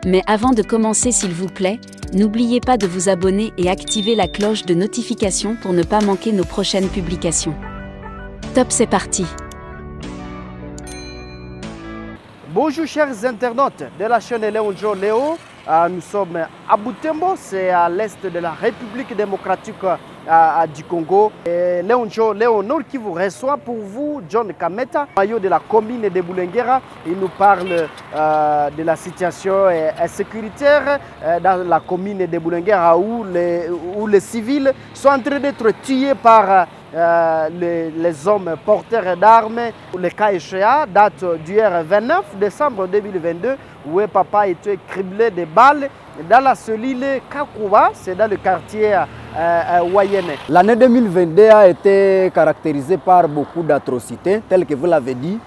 Mais avant de commencer, s'il vous plaît, n'oubliez pas de vous abonner et activer la cloche de notification pour ne pas manquer nos prochaines publications. Top, c'est parti! Bonjour chers internautes de la chaîne Léon Joe Léo. Nous sommes à Butembo, c'est à l'est de la République démocratique du Congo. Et Léon Joe Léonor qui vous reçoit pour vous, John Kameta, maillot de la commune de Boulenguera. Il nous parle de la situation sécuritaire dans la commune de Boulenguera où les civils sont en train d'être tués par les hommes porteurs d'armes. Le cas échéant date du 29 décembre 2022 où un papa a été criblé de balles dans la cellule Kakouba, c'est dans le quartier Wayene. L'année 2022 a été caractérisée par beaucoup d'atrocités, telles que vous l'avez dit.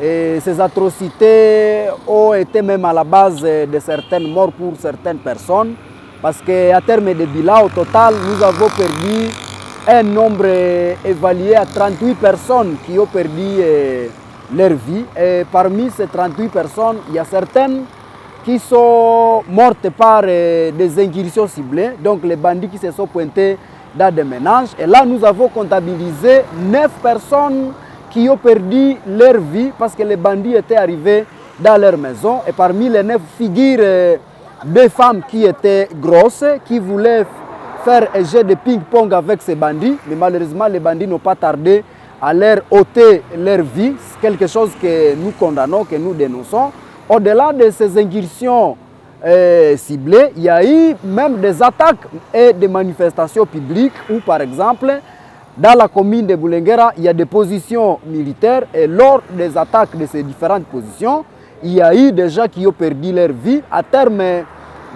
Et ces atrocités ont été même à la base de certaines morts pour certaines personnes, parce qu'à terme de bilan, au total, nous avons perdu un nombre évalué à 38 personnes qui ont perdu leur vie. Et parmi ces 38 personnes, il y a certaines qui sont mortes par des incursions ciblées, donc les bandits qui se sont pointés dans des ménages. Et là, nous avons comptabilisé 9 personnes qui ont perdu leur vie parce que les bandits étaient arrivés dans leur maison. Et parmi les 9 figurent deux femmes qui étaient grosses, qui voulaient faire un jeu de ping-pong avec ces bandits, mais malheureusement les bandits n'ont pas tardé à leur ôter leur vie. C'est quelque chose que nous condamnons, que nous dénonçons. Au-delà de ces incursions ciblées, il y a eu même des attaques et des manifestations publiques où, par exemple, dans la commune de Boulenguera, il y a des positions militaires et lors des attaques de ces différentes positions, il y a eu des gens qui ont perdu leur vie. À terme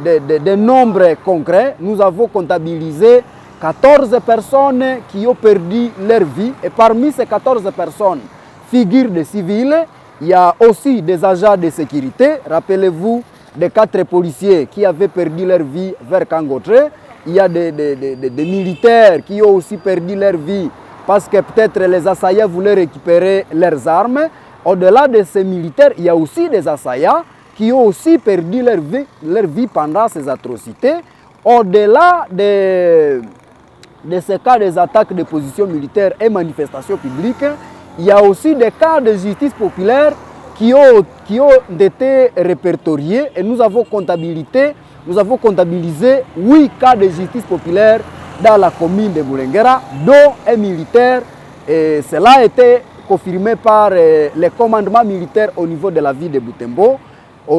de nombres concrets, nous avons comptabilisé 14 personnes qui ont perdu leur vie. Et parmi ces 14 personnes, figurent des civils. Il y a aussi des agents de sécurité. Rappelez-vous des 4 policiers qui avaient perdu leur vie vers Kangotré. Il y a des militaires qui ont aussi perdu leur vie parce que peut-être les assaillants voulaient récupérer leurs armes. Au-delà de ces militaires, il y a aussi des assaillants qui ont aussi perdu leur vie pendant ces atrocités. Au-delà de ces cas des attaques de positions militaires et manifestations publiques, il y a aussi des cas de justice populaire qui ont été répertoriés et nous avons comptabilisé 8 cas de justice populaire dans la commune de Boulenguera, dont un militaire. Et cela a été confirmé par les commandements militaires au niveau de la ville de Butembo.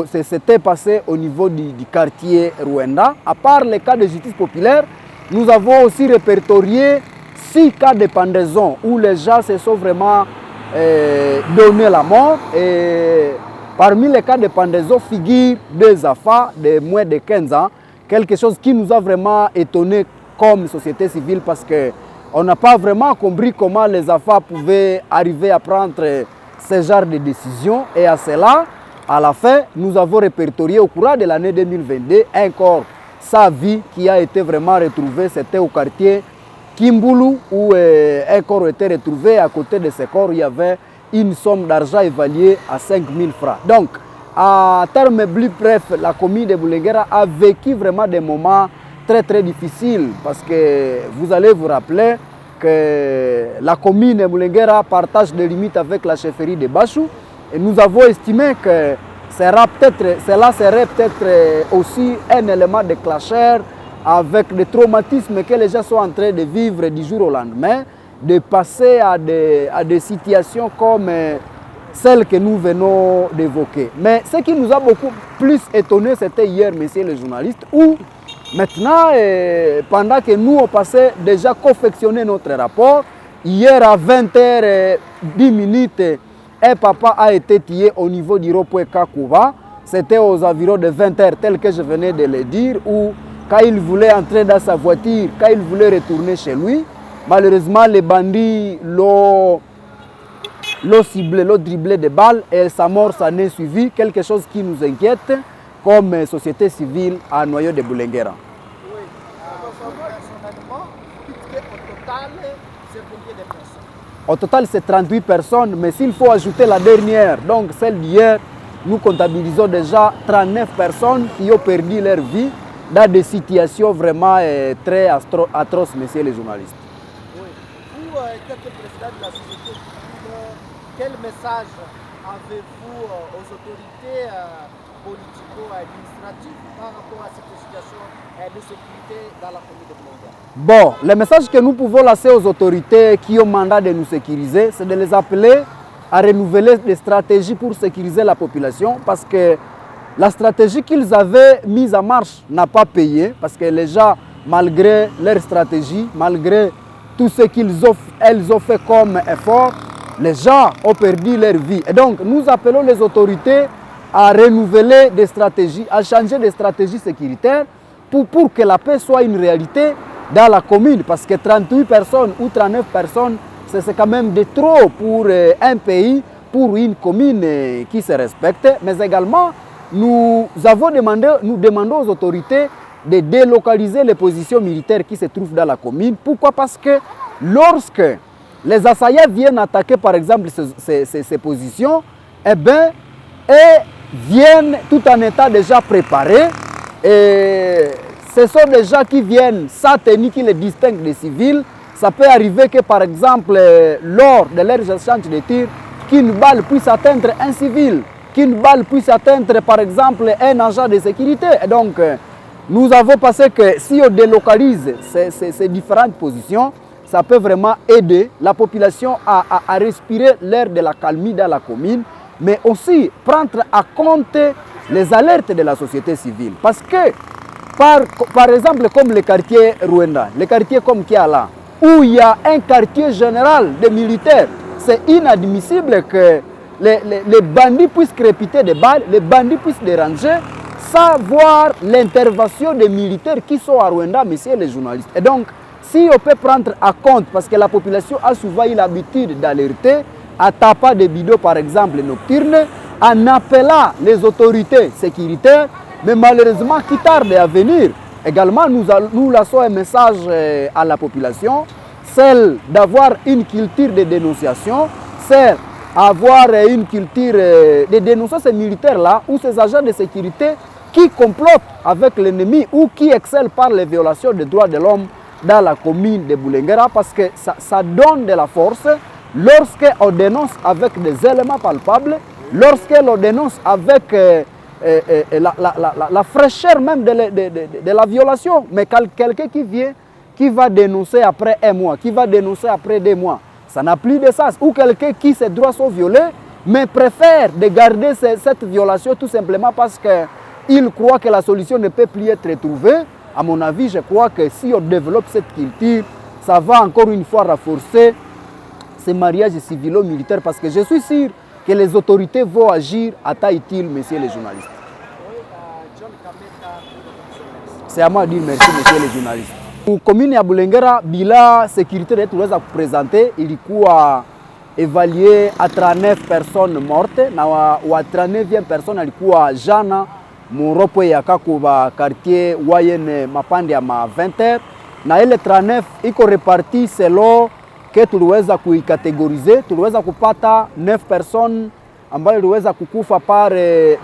C'était passé au niveau du quartier Rwanda. À part les cas de justice populaire, nous avons aussi répertorié 6 cas de pendaison où les gens se sont vraiment donné la mort. Et parmi les cas de pendaison figurent des enfants de moins de 15 ans. Quelque chose qui nous a vraiment étonné comme société civile parce qu'on n'a pas vraiment compris comment les enfants pouvaient arriver à prendre ce genre de décision. Et à cela, à la fin, nous avons répertorié au cours de l'année 2022 un corps sans vie qui a été vraiment retrouvé. C'était au quartier Kimbulu où un corps était retrouvé. À côté de ce corps, il y avait une somme d'argent évaluée à 5 000 francs. Donc, à terme plus bref, la commune de Boulenguera a vécu vraiment des moments très très difficiles parce que vous allez vous rappeler que la commune de Boulenguera partage des limites avec la chefferie de Bachou et nous avons estimé que cela serait peut-être aussi un élément déclencheur avec des traumatismes que les gens sont en train de vivre du jour au lendemain, de passer à des situations comme celles que nous venons d'évoquer. Mais ce qui nous a beaucoup plus étonné, c'était hier, messieurs les journalistes, où maintenant, pendant que nous on passait déjà confectionner notre rapport, hier à 20h10, un papa a été tué au niveau du rond-point Kakouba. C'était aux environs de 20h, tel que je venais de le dire, où quand il voulait entrer dans sa voiture, quand il voulait retourner chez lui, malheureusement les bandits l'ont ciblé, l'ont dribblé de balles et sa mort s'en est suivie, quelque chose qui nous inquiète comme société civile à Noyau de Boulenguera. Oui, au total, c'est 38 personnes, mais s'il faut ajouter la dernière, donc celle d'hier, nous comptabilisons déjà 39 personnes qui ont perdu leur vie dans des situations vraiment très atroces, messieurs les journalistes. Oui. Vous, quelques présidents de la société civile, quel message avez-vous aux autorités politico-administratives par rapport à cette situation de sécurité dans la commune de Boulingara? Bon, le message que nous pouvons lancer aux autorités qui ont mandat de nous sécuriser, c'est de les appeler à renouveler des stratégies pour sécuriser la population, parce que la stratégie qu'ils avaient mise en marche n'a pas payé, parce que les gens, malgré leur stratégie, malgré tout ce qu'elles ont fait comme effort, les gens ont perdu leur vie. Et donc, nous appelons les autorités à renouveler des stratégies, à changer des stratégies sécuritaires pour que la paix soit une réalité dans la commune. Parce que 38 personnes ou 39 personnes, c'est quand même de trop pour un pays, pour une commune qui se respecte. Mais également, nous demandons aux autorités de délocaliser les positions militaires qui se trouvent dans la commune. Pourquoi? Parce que lorsque les assaillants viennent attaquer par exemple ces positions, eh bien, ils viennent tout en état déjà préparé. Et ce sont des gens qui viennent sans tenue qui les distinguent des civils. Ça peut arriver que par exemple, lors de leurs échanges de tir, qu'une balle puisse atteindre un civil, qu'une balle puisse atteindre par exemple un agent de sécurité. Et donc, nous avons pensé que si on délocalise ces différentes positions, ça peut vraiment aider la population à respirer l'air de la calmie dans la commune, mais aussi prendre en compte les alertes de la société civile. Parce que, par exemple, comme le quartier Rwanda, le quartier comme Kiala, où il y a un quartier général de militaires, c'est inadmissible que les bandits puissent crépiter des balles, les bandits puissent déranger, sans voir l'intervention des militaires qui sont à Rwanda, messieurs les journalistes. Et donc, si on peut prendre en compte, parce que la population a souvent eu l'habitude d'alerter, à taper des bidons par exemple nocturnes, en appelant les autorités sécuritaires, mais malheureusement qui tardent à venir. Également, nous lançons un message à la population, celle d'avoir une culture de dénonciation, c'est avoir une culture de dénoncer ces militaires-là ou ces agents de sécurité qui complotent avec l'ennemi ou qui excellent par les violations des droits de l'homme dans la commune de Boulingara, parce que ça donne de la force lorsqu'on dénonce avec des éléments palpables, lorsqu'on dénonce avec la fraîcheur même de la violation. Mais quelqu'un qui vient, qui va dénoncer après un mois, qui va dénoncer après 2 mois, ça n'a plus de sens. Ou quelqu'un qui ses droits sont violés, mais préfère de garder cette violation tout simplement parce qu'il croit que la solution ne peut plus être trouvée. À mon avis, je crois que si on développe cette culture, ça va encore une fois renforcer ces mariages civilo-militaires, parce que je suis sûr que les autorités vont agir à taille utile, messieurs les journalistes. C'est à moi de dire merci, messieurs les journalistes. Commune ya Boulingara, bila sécurité yetu tuweza kupresenter ilikuwa évalué à 39 personnes mortes, na wa 39e personne alikuwa jana muropo ya Kakuba quartier Wayene mapande ya ma 20h, na ile 39 iko reparti selon que tuliweza kuikategorize. Tuliweza kupata 9 personnes ambayo tuliweza kukufa par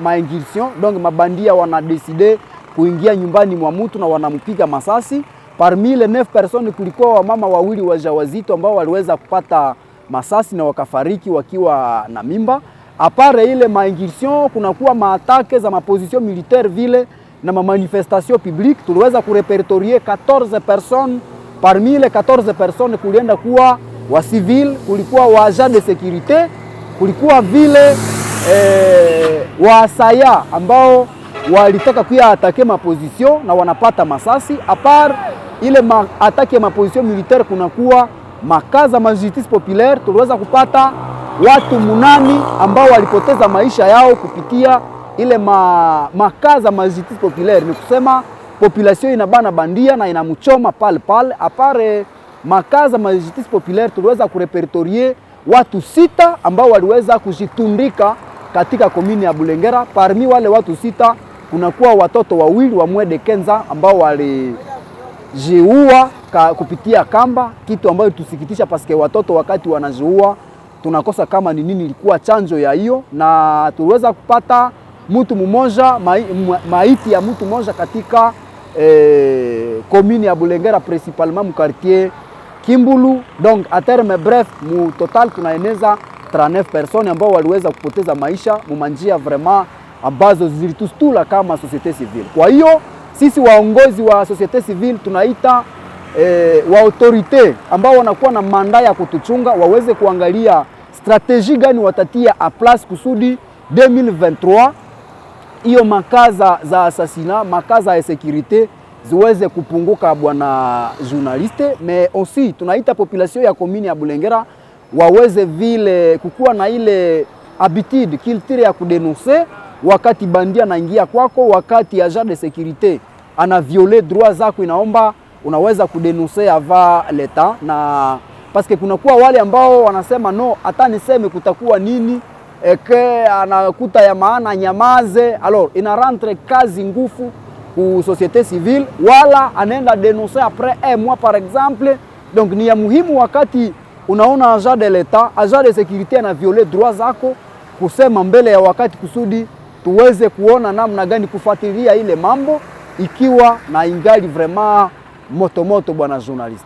maingilsion, donc mabandia wanadeside kuingia nyumbani mwa mtu na wanampiga masasi. Parmi les 9 personnes kulikuwa wamama wawili wajawazito ambao waliweza kupata masasi na wakafariki wakiwa na mimba. Apare ile maingilsion, kunakuwa maatake za maposition militaire vile na manifestation publique. Tuliweza kurepertorier 14 personnes. Parmi les 14 personnes kulienda kuwa wa civil, kulikuwa wa agent de sécurité, kulikuwa vile waasaya ambao walitaka kuya atake maposition na wanapata masasi. Apart ile atake maposition militaire, kunakuwa makaza ma justice populaire. Tuliweza kupata watu 8 ambao walipoteza maisha yao kupitia ile makaza ma justice populaire. Ni kusema population inabana bandia na inamuchoma pale. Apare makaza ma justice populaire, tuliweza kurepertorier watu 6 ambao waliweza kujitundika katika komini ya Boulingara. Parmi wale watu 6 kunakuwa watoto wawili wa mwede Kenza ambao walijiua kupitia kamba, kitu ambayo tusikitisha paske watoto wakati wanajiua tunakosa kama ni nini ilikuwa chanjo ya hiyo. Na tuliweza kupata mtu mmoja, maiti ya mtu mmoja katika commune ya Bulengera, principalement mu quartier Kimbulu. Donc a terme bref, mu total tunaeneza 39 personnes ambao waliweza kupoteza maisha mumanjia vraiment ambazo zilitustula kama societe civile. Kwa hiyo sisi waongozi wa societe civile tunaita wa autorite ambao wanakuwa na manda ya kutuchunga waweze kuangalia strategie gani watatia a place kusudi 2023 hiyo makaza za asasina, makaza ya securite ziweze kupunguka bwana journaliste. Mais aussi tunaita population ya commune ya Bulengera waweze vile kukuwa na ile habitude culture ya kudenoncer wakati bandia naingia kwako, wakati agent de sécurité ana violer droit zako, inaomba unaweza kudenoncer avant l'etat, na parce que kunakuwa wale ambao wanasema no, hata niseme kutakuwa nini eke anakuta ya maana nyamaze. Alors ina rentre kazi ngufu ku société civile, wala anaenda denoncer après un mois par exemple. Donc ni ya muhimu wakati unaona agent de l'etat, agent de sécurité ana violer droit zako, kusema mbele ya wakati kusudi tuweze kuona namna gani kufuatilia ile mambo ikiwa na ingali vraiment moto bwana journaliste.